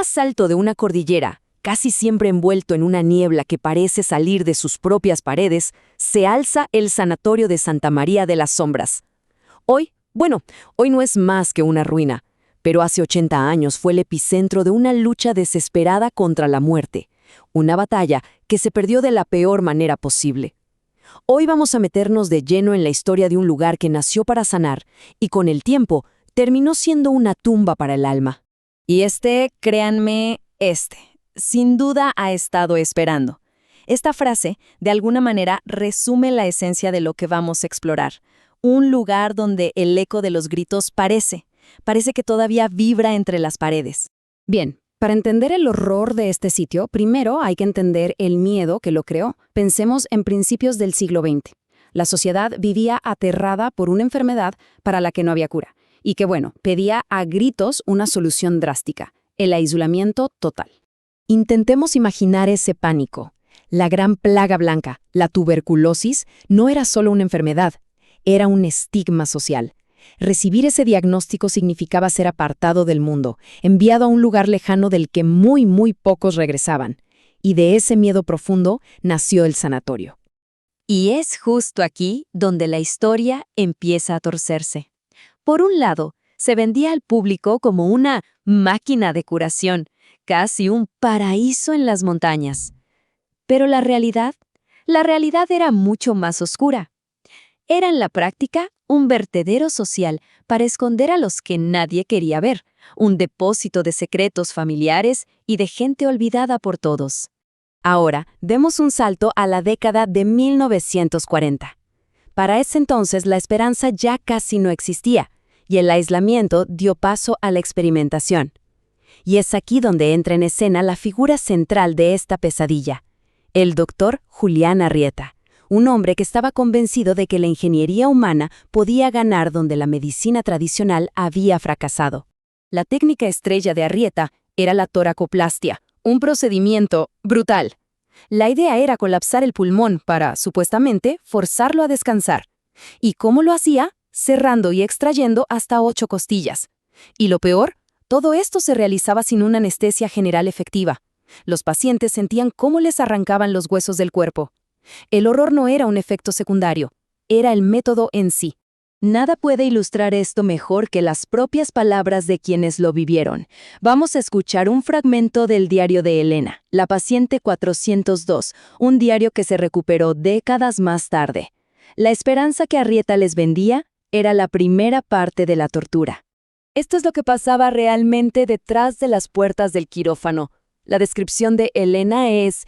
más alto de una cordillera, casi siempre envuelto en una niebla que parece salir de sus propias paredes, se alza el Sanatorio de Santa María de las Sombras. Hoy no es más que una ruina, pero hace 80 años fue el epicentro de una lucha desesperada contra la muerte, una batalla que se perdió de la peor manera posible. Hoy vamos a meternos de lleno en la historia de un lugar que nació para sanar y con el tiempo terminó siendo una tumba para el alma. Y créanme, sin duda ha estado esperando. Esta frase, de alguna manera, resume la esencia de lo que vamos a explorar. Un lugar donde el eco de los gritos parece que todavía vibra entre las paredes. Bien, para entender el horror de este sitio, primero hay que entender el miedo que lo creó. Pensemos en principios del siglo XX. La sociedad vivía aterrada por una enfermedad para la que no había cura, y que, pedía a gritos una solución drástica: el aislamiento total. Intentemos imaginar ese pánico. La gran plaga blanca, la tuberculosis, no era solo una enfermedad, era un estigma social. Recibir ese diagnóstico significaba ser apartado del mundo, enviado a un lugar lejano del que muy pocos regresaban. Y de ese miedo profundo nació el sanatorio. Y es justo aquí donde la historia empieza a torcerse. Por un lado, se vendía al público como una máquina de curación, casi un paraíso en las montañas. Pero la realidad era mucho más oscura. Era en la práctica un vertedero social para esconder a los que nadie quería ver, un depósito de secretos familiares y de gente olvidada por todos. Ahora, demos un salto a la década de 1940. Para ese entonces la esperanza ya casi no existía, y el aislamiento dio paso a la experimentación. Y es aquí donde entra en escena la figura central de esta pesadilla, el doctor Julián Arrieta, un hombre que estaba convencido de que la ingeniería humana podía ganar donde la medicina tradicional había fracasado. La técnica estrella de Arrieta era la toracoplastia, un procedimiento brutal. La idea era colapsar el pulmón para, supuestamente, forzarlo a descansar. ¿Y cómo lo hacía? Cerrando y extrayendo hasta 8 costillas. Y lo peor, todo esto se realizaba sin una anestesia general efectiva. Los pacientes sentían cómo les arrancaban los huesos del cuerpo. El horror no era un efecto secundario, era el método en sí. Nada puede ilustrar esto mejor que las propias palabras de quienes lo vivieron. Vamos a escuchar un fragmento del diario de Elena, la paciente 402, un diario que se recuperó décadas más tarde. La esperanza que Arrieta les vendía era la primera parte de la tortura. Esto es lo que pasaba realmente detrás de las puertas del quirófano. La descripción de Elena es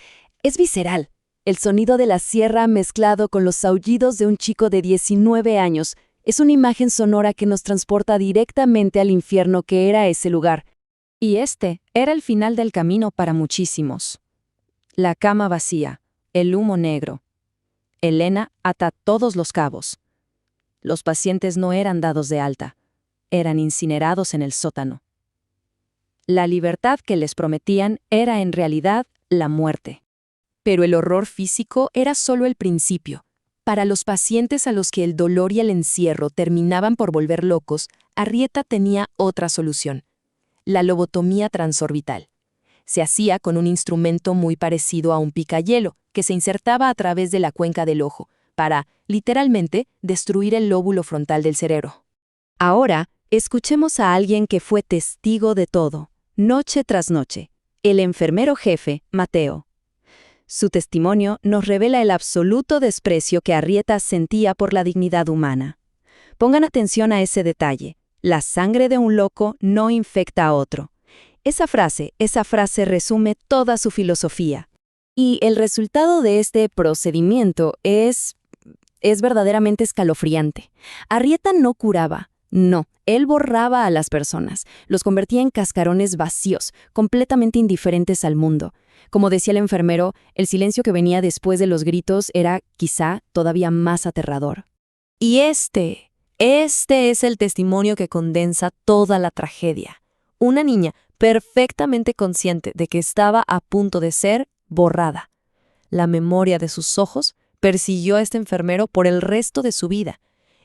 visceral. El sonido de la sierra mezclado con los aullidos de un chico de 19 años es una imagen sonora que nos transporta directamente al infierno que era ese lugar. Y este era el final del camino para muchísimos. La cama vacía, el humo negro. Elena ata todos los cabos. Los pacientes no eran dados de alta, eran incinerados en el sótano. La libertad que les prometían era en realidad la muerte. Pero el horror físico era solo el principio. Para los pacientes a los que el dolor y el encierro terminaban por volver locos, Arrieta tenía otra solución: la lobotomía transorbital. Se hacía con un instrumento muy parecido a un picayelo, que se insertaba a través de la cuenca del ojo, para, literalmente, destruir el lóbulo frontal del cerebro. Ahora, escuchemos a alguien que fue testigo de todo, noche tras noche, el enfermero jefe, Mateo. Su testimonio nos revela el absoluto desprecio que Arrieta sentía por la dignidad humana. Pongan atención a ese detalle: la sangre de un loco no infecta a otro. Esa frase resume toda su filosofía. Y el resultado de este procedimiento es verdaderamente escalofriante. Arrieta no curaba, no, él borraba a las personas, los convertía en cascarones vacíos, completamente indiferentes al mundo. Como decía el enfermero, el silencio que venía después de los gritos era, quizá, todavía más aterrador. Y este es el testimonio que condensa toda la tragedia. Una niña perfectamente consciente de que estaba a punto de ser borrada. La memoria de sus ojos persiguió a este enfermero por el resto de su vida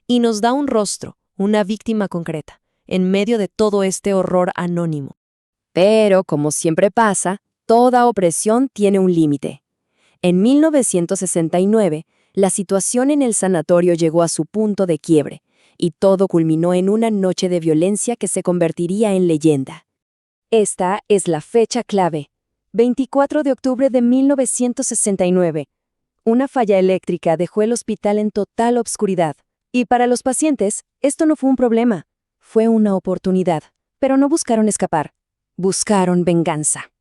y nos da un rostro, una víctima concreta, en medio de todo este horror anónimo. Pero, como siempre pasa, toda opresión tiene un límite. En 1969, la situación en el sanatorio llegó a su punto de quiebre, y todo culminó en una noche de violencia que se convertiría en leyenda. Esta es la fecha clave, 24 de octubre de 1969. Una falla eléctrica dejó el hospital en total obscuridad. Y para los pacientes, esto no fue un problema, fue una oportunidad. Pero no buscaron escapar, buscaron venganza.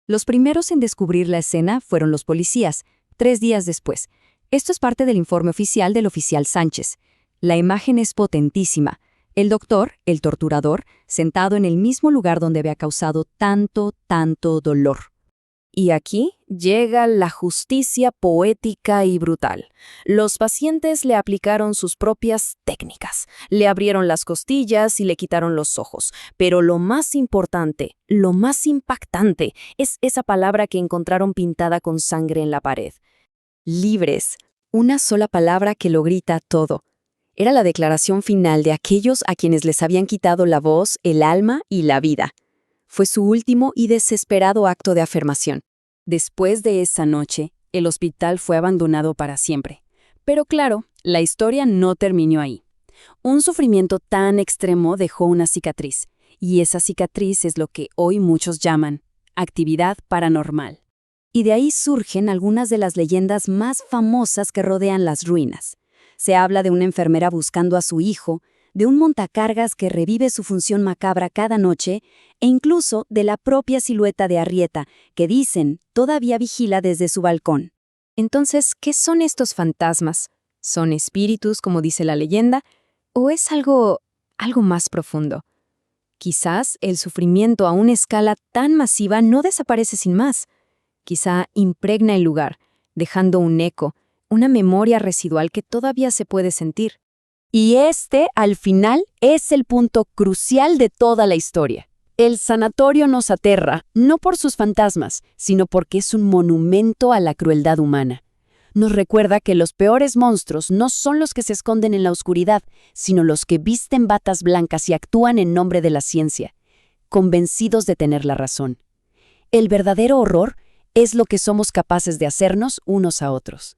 Los primeros en descubrir la escena fueron los policías, 3 días después. Esto es parte del informe oficial del oficial Sánchez. La imagen es potentísima. El doctor, el torturador, sentado en el mismo lugar donde había causado tanto dolor. Y aquí llega la justicia poética y brutal. Los pacientes le aplicaron sus propias técnicas, le abrieron las costillas y le quitaron los ojos. Pero lo más importante, lo más impactante, es esa palabra que encontraron pintada con sangre en la pared. Libres, una sola palabra que lo grita todo. Era la declaración final de aquellos a quienes les habían quitado la voz, el alma y la vida. Fue su último y desesperado acto de afirmación. Después de esa noche, el hospital fue abandonado para siempre. Pero claro, la historia no terminó ahí. Un sufrimiento tan extremo dejó una cicatriz, y esa cicatriz es lo que hoy muchos llaman actividad paranormal. Y de ahí surgen algunas de las leyendas más famosas que rodean las ruinas. Se habla de una enfermera buscando a su hijo, de un montacargas que revive su función macabra cada noche, e incluso de la propia silueta de Arrieta, que dicen todavía vigila desde su balcón. Entonces, ¿qué son estos fantasmas? ¿Son espíritus, como dice la leyenda? ¿O es algo más profundo? Quizás el sufrimiento a una escala tan masiva no desaparece sin más. Quizá impregna el lugar, dejando un eco, una memoria residual que todavía se puede sentir. Y este, al final, es el punto crucial de toda la historia. El sanatorio nos aterra, no por sus fantasmas, sino porque es un monumento a la crueldad humana. Nos recuerda que los peores monstruos no son los que se esconden en la oscuridad, sino los que visten batas blancas y actúan en nombre de la ciencia, convencidos de tener la razón. El verdadero horror es lo que somos capaces de hacernos unos a otros.